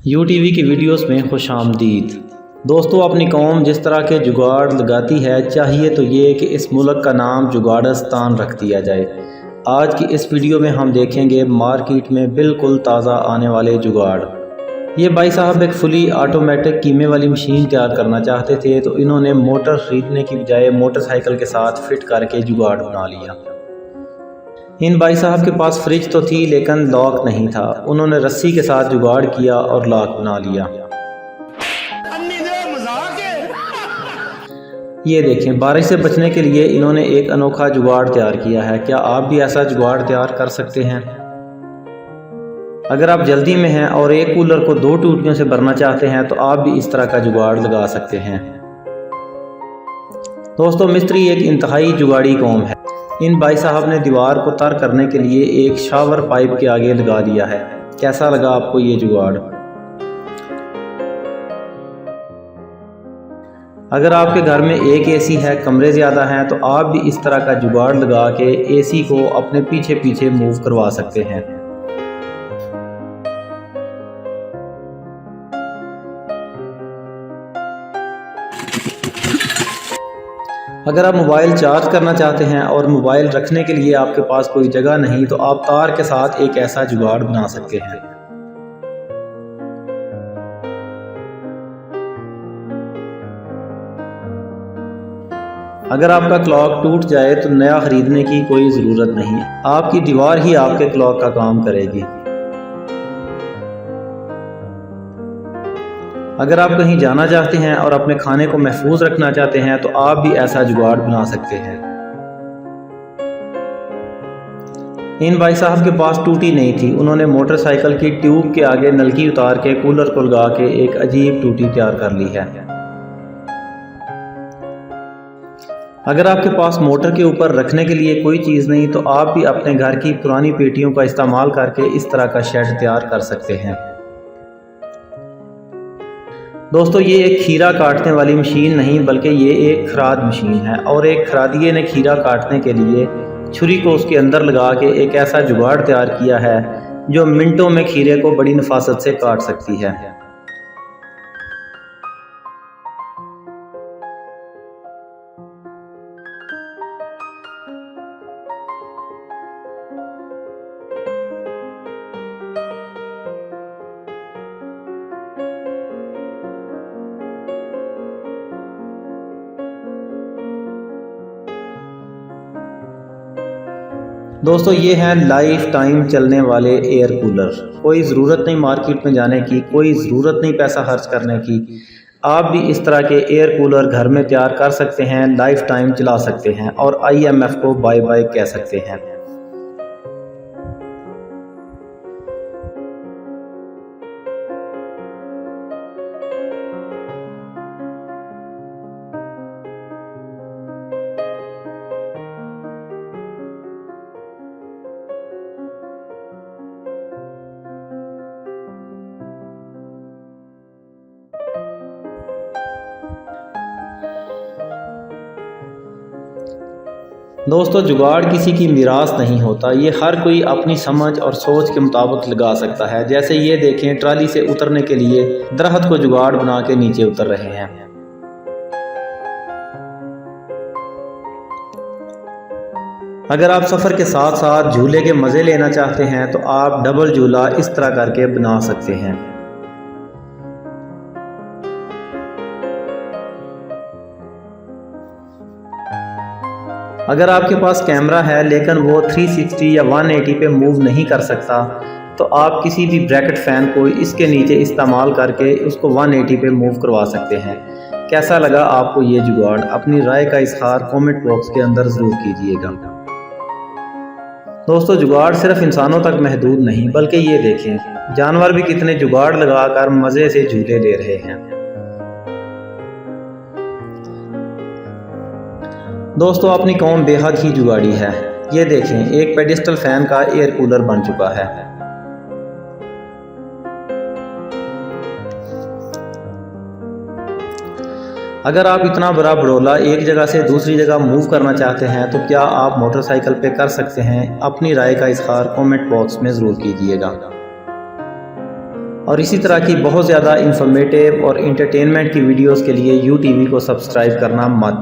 UTV की videos में खुशामदीद। दोस्तों, अपनी कौम जिस तरह के जुगाड़ लगाती है, चाहिए तो ये कि इस मुल्क का नाम जुगाड़स्तान रख दिया जाए। आज की इस वीडियो में हम देखेंगे मार्केट में बिल्कुल ताज़ा आने वाले जुगाड़। ये भाई साहब एक फुली ऑटोमेटिक कीमे वाली मशीन तैयार करना चाहते थे, तो इन्होंने मोटर ख़रीदने की बजाय मोटरसाइकिल के साथ फिट करके जुगाड़ बना लिया। इन भाई साहब के पास फ्रिज तो थी लेकिन लॉक नहीं था। उन्होंने रस्सी के साथ जुगाड़ किया और लॉक बना लिया। ये देखें, बारिश से बचने के लिए इन्होंने एक अनोखा जुगाड़ तैयार किया है। क्या आप भी ऐसा जुगाड़ तैयार कर सकते हैं? अगर आप जल्दी में हैं और एक कूलर को 2 टूटियों से भरना चाहते हैं तो आप भी इस तरह का जुगाड़ लगा सकते हैं। दोस्तों, मिस्त्री एक इंतहाई जुगाड़ी कौम है। इन भाई साहब ने दीवार को तर करने के लिए एक शावर पाइप के आगे लगा दिया है। कैसा लगा आपको ये जुगाड़? अगर आपके घर में एक एसी है, कमरे ज़्यादा हैं, तो आप भी इस तरह का जुगाड़ लगा के एसी को अपने पीछे पीछे मूव करवा सकते हैं। अगर आप मोबाइल चार्ज करना चाहते हैं और मोबाइल रखने के लिए आपके पास कोई जगह नहीं, तो आप तार के साथ एक ऐसा जुगाड़ बना सकते हैं। अगर आपका क्लॉक टूट जाए तो नया खरीदने की कोई ज़रूरत नहीं, आपकी दीवार ही आपके क्लॉक का काम करेगी। अगर आप कहीं जाना चाहते हैं और अपने खाने को महफूज रखना चाहते हैं तो आप भी ऐसा जुगाड़ बना सकते हैं। इन भाई साहब के पास टूटी नहीं थी। उन्होंने मोटरसाइकिल की ट्यूब के आगे नलकी उतार के कूलर को लगा के एक अजीब टूटी तैयार कर ली है। अगर आपके पास मोटर के ऊपर रखने के लिए कोई चीज़ नहीं तो आप भी अपने घर की पुरानी पेटियों का इस्तेमाल करके इस तरह का शेड तैयार कर सकते हैं। दोस्तों, ये एक खीरा काटने वाली मशीन नहीं बल्कि ये एक खराद मशीन है, और एक खरादिये ने खीरा काटने के लिए छुरी को उसके अंदर लगा के एक ऐसा जुगाड़ तैयार किया है जो मिनटों में खीरे को बड़ी नफासत से काट सकती है। दोस्तों, ये हैं लाइफ टाइम चलने वाले एयर कूलर। कोई ज़रूरत नहीं मार्केट में जाने की, कोई ज़रूरत नहीं पैसा खर्च करने की। आप भी इस तरह के एयर कूलर घर में तैयार कर सकते हैं, लाइफ टाइम चला सकते हैं और IMF को बाय बाय कह सकते हैं। दोस्तों, जुगाड़ किसी की मिरास नहीं होता, ये हर कोई अपनी समझ और सोच के मुताबिक लगा सकता है। जैसे ये देखें, ट्राली से उतरने के लिए दरख्त को जुगाड़ बना के नीचे उतर रहे हैं। अगर आप सफ़र के साथ साथ झूले के मज़े लेना चाहते हैं तो आप डबल झूला इस तरह करके बना सकते हैं। अगर आपके पास कैमरा है लेकिन वो 360 या 180 पे मूव नहीं कर सकता, तो आप किसी भी ब्रैकेट फ़ैन को इसके नीचे इस्तेमाल करके उसको 180 पे मूव करवा सकते हैं। कैसा लगा आपको ये जुगाड़? अपनी राय का इज़हार कमेंट बॉक्स के अंदर ज़रूर कीजिएगा। दोस्तों, जुगाड़ सिर्फ इंसानों तक महदूद नहीं बल्कि ये देखें, जानवर भी कितने जुगाड़ लगाकर मज़े से झूले ले रहे हैं। दोस्तों, अपनी कौम बेहद ही जुगाड़ी है। ये देखें, एक पेडिस्टल फैन का एयर कूलर बन चुका है। अगर आप इतना बड़ा बड़ोला एक जगह से दूसरी जगह मूव करना चाहते हैं तो क्या आप मोटरसाइकिल पे कर सकते हैं? अपनी राय का इज़हार कमेंट बॉक्स में ज़रूर कीजिएगा। और इसी तरह की बहुत ज़्यादा इंफॉर्मेटिव और इंटरटेनमेंट की वीडियोस के लिए UTV को सब्सक्राइब करना मत